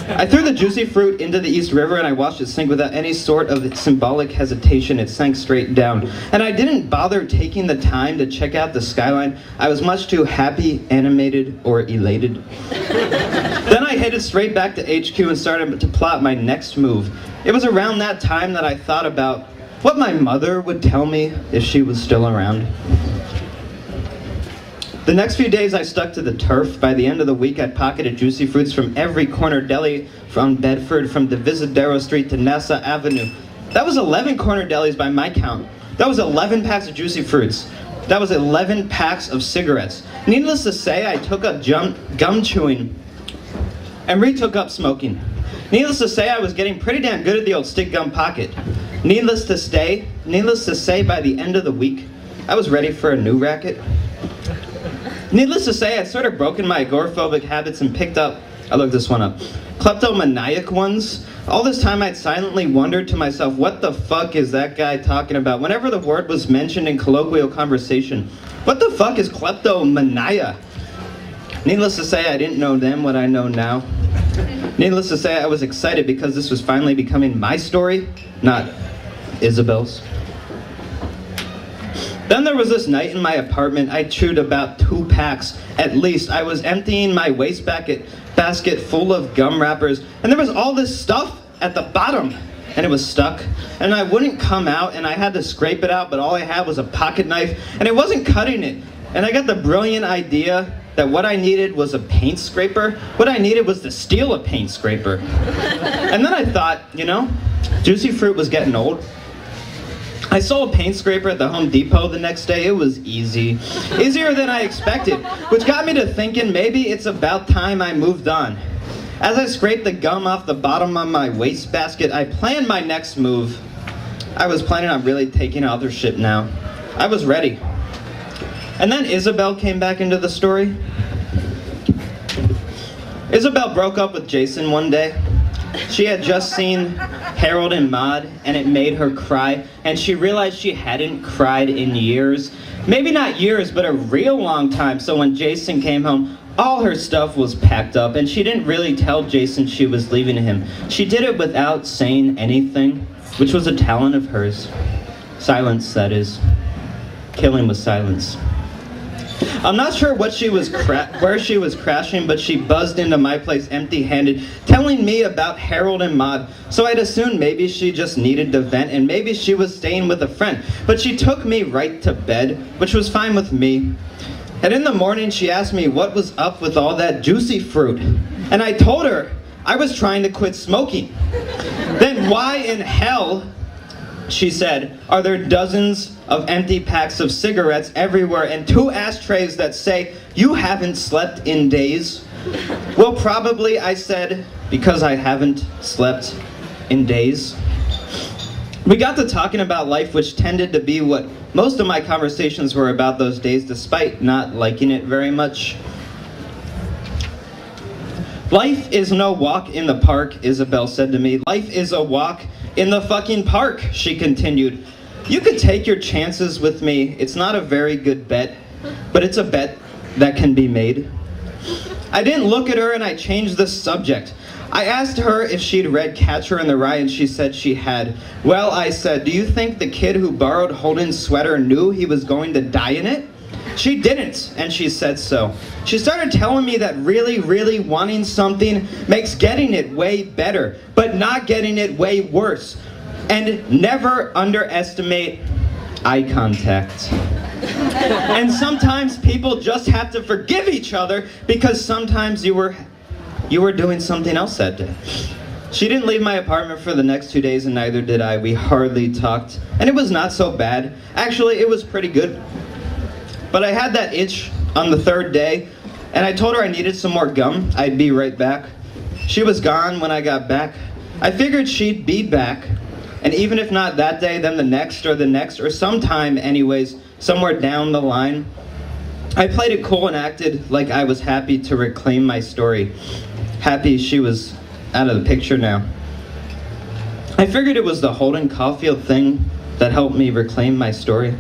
I threw the juicy fruit into the East River and I watched it sink without any sort of symbolic hesitation. It sank straight down. And I didn't bother taking the time to check out the skyline. I was much too happy, animated, or elated. Then I headed straight back to HQ and started to plot my next move. It was around that time that I thought about what my mother would tell me if she was still around. The next few days I stuck to the turf. By the end of the week I'd pocketed juicy fruits from every corner deli from Bedford, from Divisadero Street to Nassau Avenue. That was 11 corner delis by my count. That was 11 packs of juicy fruits. That was 11 packs of cigarettes. Needless to say, I took up gum chewing and retook up smoking. Needless to say, I was getting pretty damn good at the old stick gum pocket. Needless to say, by the end of the week, I was ready for a new racket. Needless to say, I'd sort of broken my agoraphobic habits and picked up, I looked this one up, kleptomaniac ones. All this time I'd silently wondered to myself, what the fuck is that guy talking about? Whenever the word was mentioned in colloquial conversation, what the fuck is kleptomania? Needless to say, I didn't know then what I know now. Needless to say, I was excited because this was finally becoming my story, not Isabel's. Then there was this night in my apartment. I chewed about 2 packs at least. I was emptying my basket full of gum wrappers, and there was all this stuff at the bottom, and it was stuck, and I wouldn't come out, and I had to scrape it out, but all I had was a pocket knife, and it wasn't cutting it. And I got the brilliant idea that what I needed was a paint scraper. What I needed was to steal a paint scraper. And then I thought, juicy fruit was getting old. I saw a paint scraper at the Home Depot the next day. It was easy. Easier than I expected, which got me to thinking maybe it's about time I moved on. As I scraped the gum off the bottom of my wastebasket, I planned my next move. I was planning on really taking authorship now. I was ready. And then Isabel came back into the story. Isabel broke up with Jason one day. She had just seen Harold and Maude, and it made her cry, and she realized she hadn't cried in years. Maybe not years, but a real long time. So when Jason came home, all her stuff was packed up, and she didn't really tell Jason she was leaving him. She did it without saying anything, which was a talent of hers. Silence, that is. Killing with silence. I'm not sure what where she was crashing, but she buzzed into my place empty-handed, telling me about Harold and Maude. So I'd assumed maybe she just needed to vent, and maybe she was staying with a friend. But she took me right to bed, which was fine with me. And in the morning, she asked me what was up with all that juicy fruit. And I told her I was trying to quit smoking. Then why in hell, she said, are there dozens of empty packs of cigarettes everywhere and 2 ashtrays that say, you haven't slept in days? Well, probably, I said, because I haven't slept in days. We got to talking about life, which tended to be what most of my conversations were about those days, despite not liking it very much. Life is no walk in the park, Isabel said to me. Life is a walk in the fucking park, she continued. You could take your chances with me. It's not a very good bet, but it's a bet that can be made. I didn't look at her and I changed the subject. I asked her if she'd read Catcher in the Rye and she said she had. Well, I said, do you think the kid who borrowed Holden's sweater knew he was going to die in it? She didn't, and she said so. She started telling me that really, really wanting something makes getting it way better, but not getting it way worse. And never underestimate eye contact. And sometimes people just have to forgive each other because sometimes you were doing something else that day. She didn't leave my apartment for the next 2 days, and neither did I. We hardly talked, and it was not so bad. Actually, it was pretty good. But I had that itch on the 3rd day, and I told her I needed some more gum. I'd be right back. She was gone when I got back. I figured she'd be back, and even if not that day, then the next, or sometime anyways, somewhere down the line. I played it cool and acted like I was happy to reclaim my story. Happy she was out of the picture now. I figured it was the Holden Caulfield thing that helped me reclaim my story.